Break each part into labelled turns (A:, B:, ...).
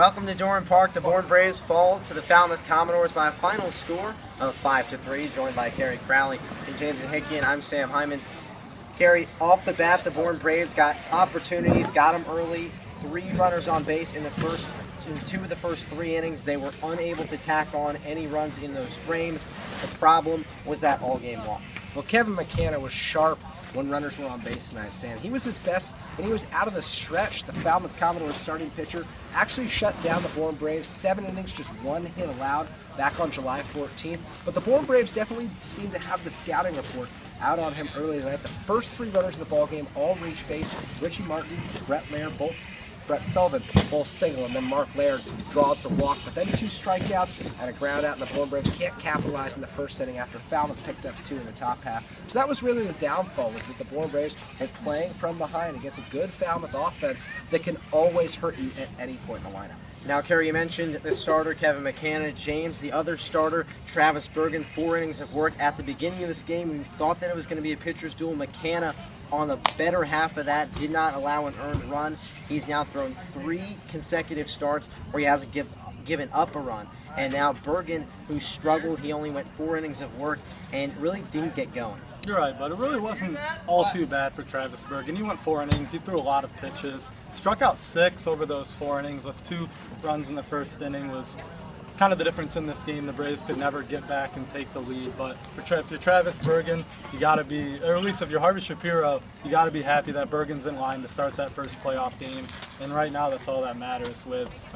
A: Welcome to Doran Park. The Bourne Braves fall to the Falmouth Commodores by a final score of 5-3, joined by Kerry Crowley and James Hickian. I'm Sam Hyman. Kerry, off the bat, the Bourne Braves got opportunities, got them early. 3 runners on base in two of the first 3 innings. They were unable to tack on any runs in those frames. The problem was that all-game walk.
B: Well, Kevin McCanna was sharp when runners were on base tonight, Sam. He was his best when he was out of the stretch. The Falmouth Commodores starting pitcher actually shut down the Bourne Braves. 7 innings, just 1 hit allowed back on July 14th. But the Bourne Braves definitely seemed to have the scouting report out on him early tonight. The first 3 runners in the ballgame all reached base. Richie Martin, Brett Sullivan, both single, and then Mark Laird draws the walk. But then 2 strikeouts and a ground out, and the Bourne Braves can't capitalize in the first inning after Falmouth picked up 2 in the top half. So that was really the downfall, was that the Bourne Braves were playing from behind against a good Falmouth offense that can always hurt you at any point in the lineup.
A: Now, Kerry, you mentioned the starter, Kevin McCanna. James, the other starter, Travis Bergen, 4 innings of work. At the beginning of this game, we thought that it was going to be a pitcher's duel. McCanna, on the better half of that, did not allow an earned run. He's now thrown 3 consecutive starts where he hasn't given up a run. And now Bergen, who struggled, he only went 4 innings of work and really didn't get going.
C: You're right, but it really wasn't all too bad for Travis Bergen. He went 4 innings, he threw a lot of pitches, struck out 6 over those 4 innings. Those 2 runs in the first inning was kind of the difference in this game. The Braves could never get back and take the lead, but if you're Travis Bergen, you got to be, or at least if you're Harvey Shapiro, you got to be happy that Bergen's in line to start that first playoff game. And right now, that's all that matters.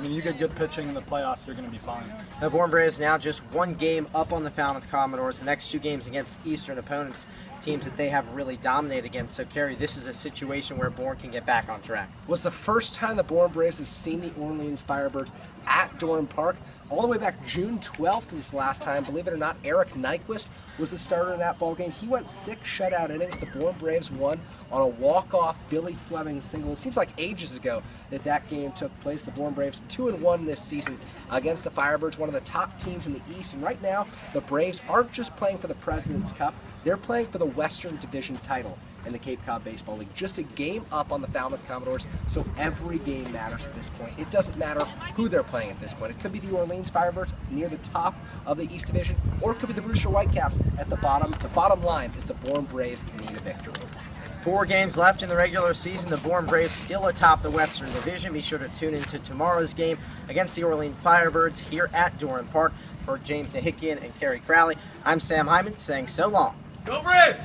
C: You get good pitching in the playoffs, you're going to be fine.
A: The Bourne Braves now just 1 game up on the Falmouth Commodores. The next 2 games against Eastern opponents, teams that they have really dominated against. So, Kerry, this is a situation where Bourne can get back on track.
B: Was the first time the Bourne Braves have seen the Orleans Firebirds at Doran Park. All the way back June 12th was the last time. Believe it or not, Eric Nyquist was the starter in that ballgame. He went 6 shutout innings. The Bourne Braves won on a walk-off Billy Fleming single. It seems like ages ago that game took place. The Bourne Braves 2-1 this season against the Firebirds, one of the top teams in the East. And right now, the Braves aren't just playing for the President's Cup. They're playing for the Western Division title in the Cape Cod Baseball League. Just a game up on the Falmouth Commodores, so every game matters at this point. It doesn't matter who they're playing at this point. It could be the Orleans Firebirds near the top of the East Division, or it could be the Brewster Whitecaps at the bottom. The bottom line is the Bourne Braves need a victory.
A: 4 games left in the regular season. The Bourne Braves still atop the Western Division. Be sure to tune into tomorrow's game against the Orleans Firebirds here at Doran Park. For James Hickian and Kerry Crowley, I'm Sam Hyman saying so long.
D: Go Braves!